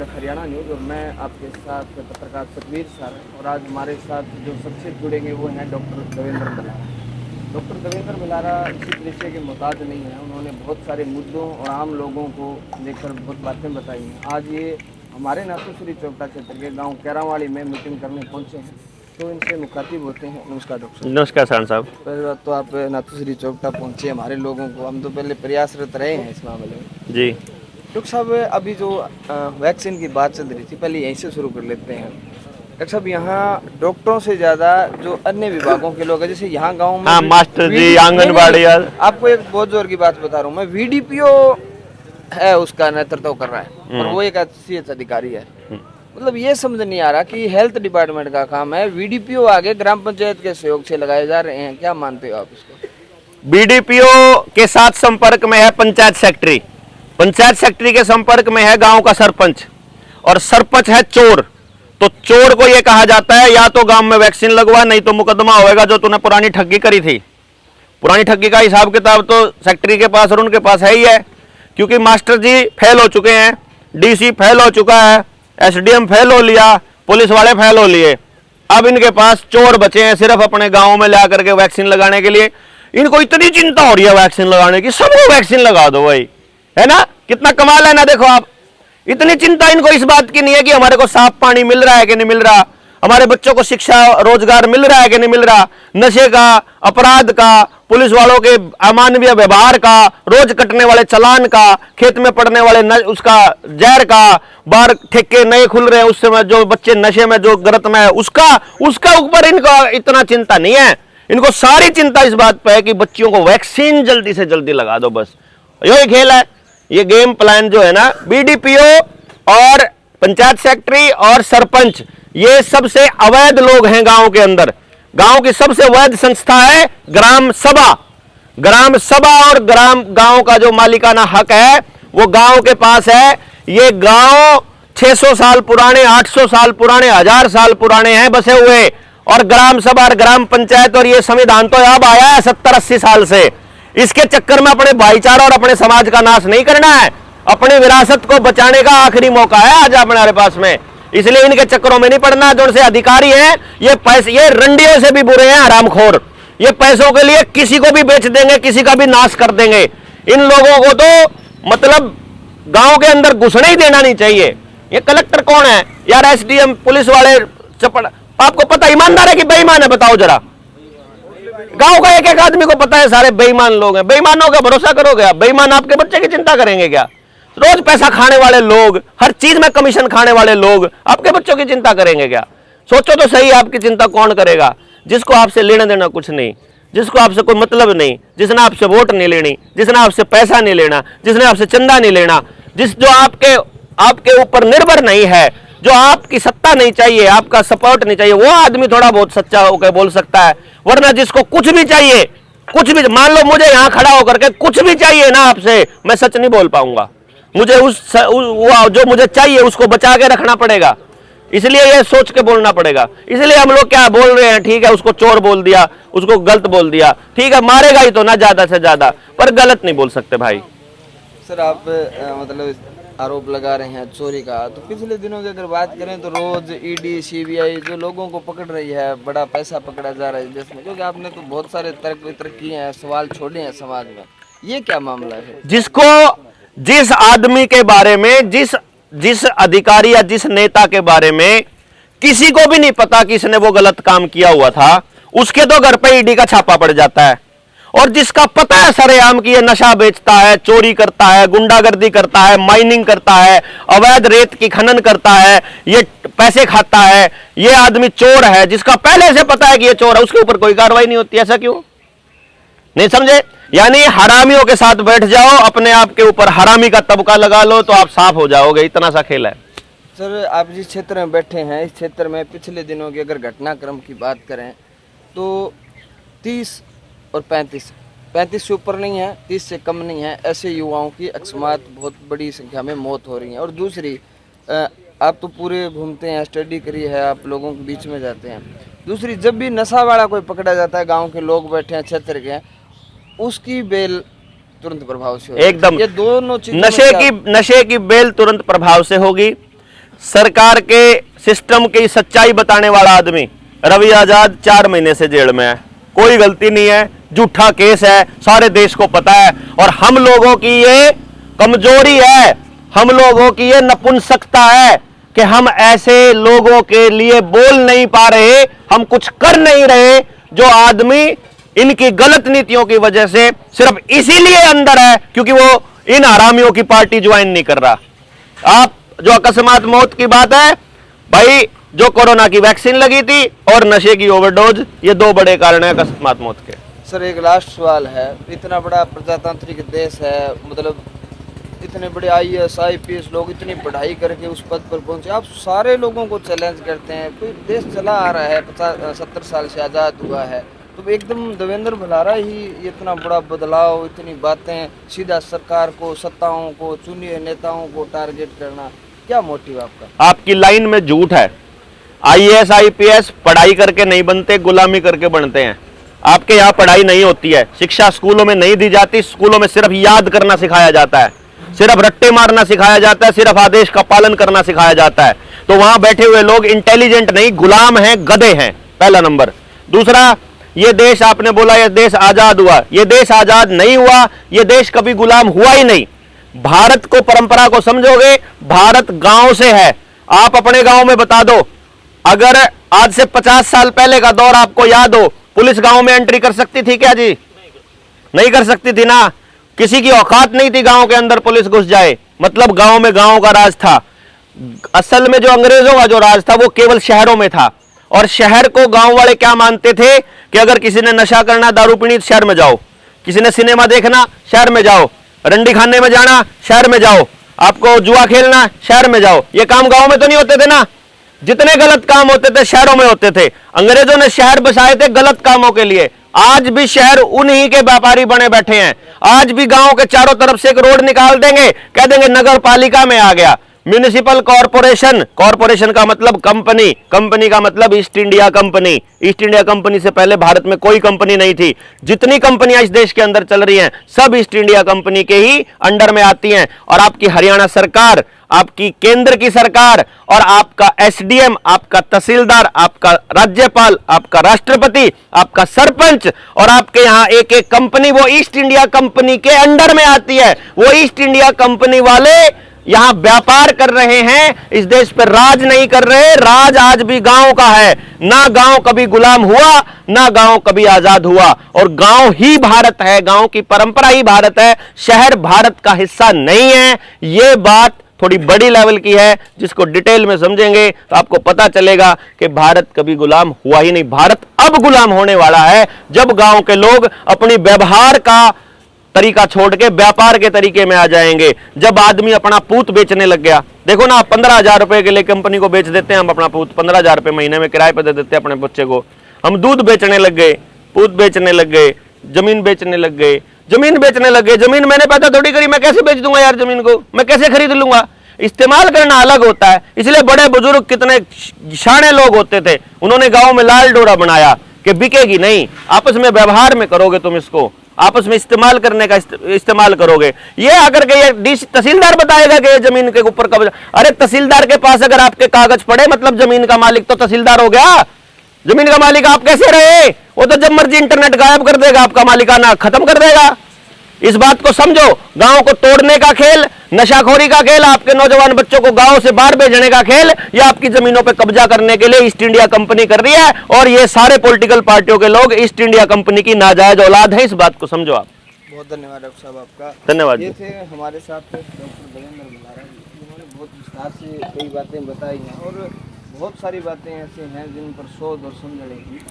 The Haryana news और मैं आपके साथ पत्रकार सतवीर सर। और आज हमारे साथ जो शख्सियत जुड़ेंगे वो हैं डॉक्टर देवेंद्र मल्हारा। डॉक्टर देवेंद्र मल्हारा किसी पेशे के मोहताज नहीं हैं। उन्होंने बहुत सारे मुद्दों और आम लोगों को लेकर बहुत बातें बताई हैं। आज ये हमारे नाथूश्री चौपटा क्षेत्र के गाँव कैरावाड़ी में मीटिंग करने पहुँचे हैं, तो इनसे मुखातिब होते हैं। नमस्कार डॉक्टर। नमस्कार सर साहब। पहले बात तो आप नाथूश्री चौपटा पहुँचे हमारे लोगों को, हम तो पहले प्रयासरत रहे हैं इस मामले में। जी डॉक्टर साहब, अभी जो वैक्सीन की बात चल रही थी, पहले यहीं से शुरू कर लेते हैं। डॉक्टर साहब, यहाँ डॉक्टरों से ज्यादा जो अन्य विभागों के लोग हैं, जैसे यहाँ गांव में हाँ, मास्टर जी, आंगनबाड़ी। आपको एक बहुत जोर की बात बता रहा हूँ मैं, वीडीपीओ है उसका नेतृत्व कर रहा है और वो एक सीएच अधिकारी है। मतलब ये समझ नहीं आ रहा कि हेल्थ डिपार्टमेंट का काम है, वीडीपीओ आगे ग्राम पंचायत के सहयोग से लगाए जा रहे हैं। क्या मानते हो आप इसको? बीडीपीओ के साथ संपर्क में है पंचायत सेक्रेटरी, पंचायत सेक्रेटरी के संपर्क में है गांव का सरपंच, और सरपंच है चोर। तो चोर को यह कहा जाता है या तो गांव में वैक्सीन लगवा, नहीं तो मुकदमा होएगा जो तूने पुरानी ठगी करी थी। पुरानी ठगी का हिसाब किताब तो सेक्रेटरी के पास और उनके पास है ही है, क्योंकि मास्टर जी फेल हो चुके हैं, डीसी फेल हो चुका है, एसडीएम फेल हो लिया, पुलिस वाले फेल हो लिए। अब इनके पास चोर बचे हैं सिर्फ अपने गांव में ला करके वैक्सीन लगाने के लिए। इनको इतनी चिंता हो रही है वैक्सीन लगाने की, सबको वैक्सीन लगा दो भाई, है ना। कितना कमाल है ना। देखो आप, इतनी चिंता इनको इस बात की नहीं है कि हमारे को साफ पानी मिल रहा है कि नहीं मिल रहा, हमारे बच्चों को शिक्षा रोजगार मिल रहा है कि नहीं मिल रहा, नशे का, अपराध का, पुलिस वालों के अमानवीय व्यवहार का, रोज कटने वाले चालान का, खेत में पड़ने वाले उसका जहर का, बाहर ठेके नए खुल रहे हैं उससे में जो बच्चे नशे में जो गलत में है उसका ऊपर इनको इतना चिंता नहीं है। इनको सारी चिंता इस बात पर है कि बच्चियों को वैक्सीन जल्दी से जल्दी लगा दो, बस यही खेल है। ये गेम प्लान जो है ना, बीडीपीओ और पंचायत सेक्रेटरी और सरपंच, ये सबसे अवैध लोग हैं गांव के अंदर। गांव की सबसे वैध संस्था है ग्राम सभा। ग्राम सभा और गांव का जो मालिकाना हक है वो गांव के पास है। ये गांव 600 साल पुराने, 800 साल पुराने, 1000 साल पुराने हैं बसे हुए। और ग्राम सभा और ग्राम पंचायत और ये संविधान तो अब आया है 70-80 साल से। इसके चक्कर में अपने भाईचारा और अपने समाज का नाश नहीं करना है, अपनी विरासत को बचाने का आखिरी मौका है आज हमारे पास में। इसलिए इनके चक्करों में नहीं पड़ना। जो से अधिकारी हैं ये पैसे, ये रंडियों से भी बुरे हैं, हरामखोर। ये पैसों के लिए किसी को भी बेच देंगे, किसी का भी नाश कर देंगे। इन लोगों को तो मतलब गांव के अंदर घुसने ही देना नहीं चाहिए। ये कलेक्टर कौन है यार, एसडीएम, पुलिस वाले चपड़, आपको पता ईमानदार है कि बेईमान है? बताओ जरा। गांव का एक एक आदमी को पता है सारे बेईमान लोग हैं। बेईमानों का भरोसा करोगे आप? बेईमान आपके बच्चे की चिंता करेंगे क्या? रोज पैसा खाने वाले लोग, हर चीज में कमीशन खाने वाले लोग आपके बच्चों की चिंता करेंगे क्या? सोचो तो सही, आपकी चिंता कौन करेगा? जिसको आपसे लेना देना कुछ नहीं, जिसको आपसे कोई मतलब नहीं, जिसने आपसे वोट नहीं लेनी, जिसने आपसे पैसा नहीं लेना, जिसने आपसे चंदा नहीं लेना, जो आपके ऊपर निर्भर नहीं है, जो आपकी सत्ता नहीं चाहिए, आपका सपोर्ट नहीं चाहिए, वो आदमी थोड़ा बहुत सच्चा होकर बोल सकता है। वरना जिसको कुछ भी चाहिए, कुछ भी, मान लो मुझे यहां खड़ा होकर के कुछ भी चाहिए ना आपसे, मैं सच नहीं बोल पाऊंगा। मुझे जो मुझे चाहिए उसको बचा के रखना पड़ेगा। इसलिए ये सोच के बोलना पड़ेगा। इसलिए हम लोग क्या बोल रहे हैं, ठीक है, उसको चोर बोल दिया, उसको गलत बोल दिया, ठीक है, मारेगा ही तो ना ज्यादा से ज्यादा, पर गलत नहीं बोल सकते भाई। सर, आप मतलब आरोप लगा रहे हैं चोरी का, तो पिछले दिनों की अगर बात करें तो रोज ईडी, सीबीआई जो लोगों को पकड़ रही है, बड़ा पैसा पकड़ा जा रहा है जिसमें, क्योंकि आपने तो बहुत सारे तर्क वितर्क किए हैं, सवाल छोड़े हैं समाज में। ये क्या मामला है? जिस आदमी के बारे में, जिस अधिकारी या जिस नेता के बारे में किसी को भी नहीं पता कि इसने वो गलत काम किया हुआ था, उसके तो घर पे ईडी का छापा पड़ जाता है। और जिसका पता है सरेआम की ये नशा बेचता है, चोरी करता है, गुंडागर्दी करता है, माइनिंग करता है, अवैध रेत की खनन करता है, ये पैसे खाता है, ये आदमी चोर है, जिसका पहले से पता है कि ये चोर है, उसके ऊपर कोई कार्रवाई नहीं होती। ऐसा क्यों? नहीं समझे? यानी हरामियों के साथ बैठ जाओ, अपने आप के ऊपर हरामी का तबका लगा लो तो आप साफ हो जाओगे। इतना सा खेल है। सर, आप जिस क्षेत्र में बैठे हैं, इस क्षेत्र में पिछले दिनों की अगर घटनाक्रम की बात करें तो 30 और 35 से ऊपर नहीं है, 30 से कम नहीं है, ऐसे युवाओं की अकस्मात बहुत बड़ी संख्या में मौत हो रही है। और दूसरी, आप तो पूरे घूमते हैं, स्टडी करी है, आप लोगों के बीच में जाते हैं। दूसरी, जब भी नशा वाला कोई पकड़ा जाता है, गांव के लोग बैठे हैं, क्षेत्र के, उसकी बेल तुरंत प्रभाव से होगी। एकदम, ये दोनों चीजें, नशे की बेल तुरंत प्रभाव से होगी। सरकार के सिस्टम की सच्चाई बताने वाला आदमी रवि आजाद 4 महीने से जेल में है, कोई गलती नहीं है, झूठा केस है, सारे देश को पता है। और हम लोगों की ये कमजोरी है, हम लोगों की ये नपुंसकता है कि हम ऐसे लोगों के लिए बोल नहीं पा रहे, हम कुछ कर नहीं रहे, जो आदमी इनकी गलत नीतियों की वजह से सिर्फ इसीलिए अंदर है क्योंकि वो इन हरामियों की पार्टी ज्वाइन नहीं कर रहा। आप जो अकस्मात मौत की बात है भाई, जो कोरोना की वैक्सीन लगी थी और नशे की ओवरडोज, ये 2 बड़े कारण है अकस्मात मौत के। सर एक लास्ट सवाल है, इतना बड़ा प्रजातांत्रिक देश है, मतलब इतने बड़े IAS IPS लोग इतनी पढ़ाई करके उस पद पर पहुंचे, आप सारे लोगों को चैलेंज करते हैं, कोई देश चला आ रहा है 50-70 साल से आज़ाद हुआ है, तो एकदम देवेंद्र भलारा ही इतना बड़ा बदलाव, इतनी बातें, सीधा सरकार को, सत्ताओं को, चुनिए नेताओं को टारगेट करना, क्या मोटिव आपका? आपकी लाइन में झूठ है। IAS IPS पढ़ाई करके नहीं बनते, गुलामी करके बनते हैं। आपके यहाँ पढ़ाई नहीं होती है, शिक्षा स्कूलों में नहीं दी जाती, स्कूलों में सिर्फ याद करना सिखाया जाता है, सिर्फ रट्टे मारना सिखाया जाता है, सिर्फ आदेश का पालन करना सिखाया जाता है। तो वहां बैठे हुए लोग इंटेलिजेंट नहीं, गुलाम हैं, गधे हैं, पहला नंबर। दूसरा, ये देश आपने बोला ये देश आजाद हुआ, ये देश आजाद नहीं हुआ, ये देश कभी गुलाम हुआ ही नहीं। भारत को, परंपरा को समझोगे, भारत गांव से है। आप अपने गांव में बता दो, अगर आज से 50 साल पहले का दौर आपको याद हो, पुलिस गांव में एंट्री कर सकती थी क्या जी? नहीं कर सकती थी ना, किसी की औकात नहीं थी गांव के अंदर पुलिस घुस जाए, मतलब गांव में गांव का राज था। असल में जो अंग्रेजों का जो राज था वो केवल शहरों में था, और शहर को गांव वाले क्या मानते थे कि अगर किसी ने नशा करना, दारू पीनी, शहर में जाओ, किसी ने सिनेमा देखना, शहर में जाओ, रंडी खाने में जाना, शहर में जाओ, आपको जुआ खेलना, शहर में जाओ। ये काम गांव में तो नहीं होते थे ना, जितने गलत काम होते थे शहरों में होते थे। अंग्रेजों ने शहर बसाए थे गलत कामों के लिए, आज भी शहर उन्हीं के व्यापारी बने बैठे हैं। आज भी गांव के चारों तरफ से एक रोड निकाल देंगे, कह देंगे नगर पालिका में आ गया। म्यूनिसिपल कॉरपोरेशन, कॉरपोरेशन का मतलब कंपनी, कंपनी का मतलब east India company. East India company से पहले भारत में कोई कंपनी नहीं थी। जितनी कंपनियां इस देश के अंदर चल रही हैं सब ईस्ट इंडिया कंपनी के ही अंडर में आती हैं। और आपकी हरियाणा सरकार, आपकी केंद्र की सरकार और आपका SDM, आपका तहसीलदार, आपका राज्यपाल, आपका राष्ट्रपति, आपका सरपंच और आपके यहाँ एक एक कंपनी वो ईस्ट इंडिया कंपनी के अंडर में आती है। वो ईस्ट इंडिया कंपनी वाले यहां व्यापार कर रहे हैं, इस देश पर राज नहीं कर रहे। राज आज भी गांव का है, ना गांव कभी गुलाम हुआ, ना गांव कभी आजाद हुआ, और गांव ही भारत है, गांव की परंपरा ही भारत है, शहर भारत का हिस्सा नहीं है। यह बात थोड़ी बड़ी लेवल की है, जिसको डिटेल में समझेंगे तो आपको पता चलेगा कि भारत कभी गुलाम हुआ ही नहीं। भारत अब गुलाम होने वाला है जब गांव के लोग अपनी व्यवहार का तरीका छोड़ के व्यापार के तरीके में आ जाएंगे। जब आदमी अपना पूत बेचने लग गया, देखो ना, 15,000 रुपए के लिए कंपनी को बेच देते हैं हम अपना पूत, 15,000 रुपए महीने में किराए पे दे देते हैं अपने बच्चे को। हम दूध बेचने लग गए, पूत बेचने लग गए, जमीन बेचने लग गए, जमीन बेचने लग गए। जमीन मैंने पैदा थोड़ी करी, मैं कैसे बेच दूंगा यार जमीन को, मैं कैसे खरीद लूंगा? इस्तेमाल करना अलग होता है। इसलिए बड़े बुजुर्ग कितने शाणे लोग होते थे, उन्होंने गांव में लाल डोरा बनाया कि बिकेगी नहीं, आपस में व्यवहार में करोगे तुम इसको, आपस में इस्तेमाल करने का इस्तेमाल करोगे। ये अगर के ये तहसीलदार बताएगा कि ये जमीन के ऊपर कब्जा, अरे तहसीलदार के पास अगर आपके कागज पड़े मतलब जमीन का मालिक तो तहसीलदार हो गया। जमीन का मालिक आप कैसे रहे? वो तो जब मर्जी इंटरनेट गायब कर देगा, आपका मालिकाना खत्म कर देगा। इस बात को समझो। गांव को तोड़ने का खेल, नशाखोरी का खेल, आपके नौजवान बच्चों को गांव से बाहर भेजने का खेल, या आपकी जमीनों पे कब्जा करने के लिए ईस्ट इंडिया कंपनी कर रही है। और ये सारे पॉलिटिकल पार्टियों के लोग ईस्ट इंडिया कंपनी की नाजायज औलाद है। इस बात को समझो आप। बहुत धन्यवाद डॉक्टर साहब आपका। धन्यवाद। ये थे हमारे साथ डॉक्टर देवेंद्र भलारा जी, उन्होंने बहुत विस्तार से कई बातें बताई हैं और बहुत सारी बातें ऐसे हैं जिन पर शोध और समझने की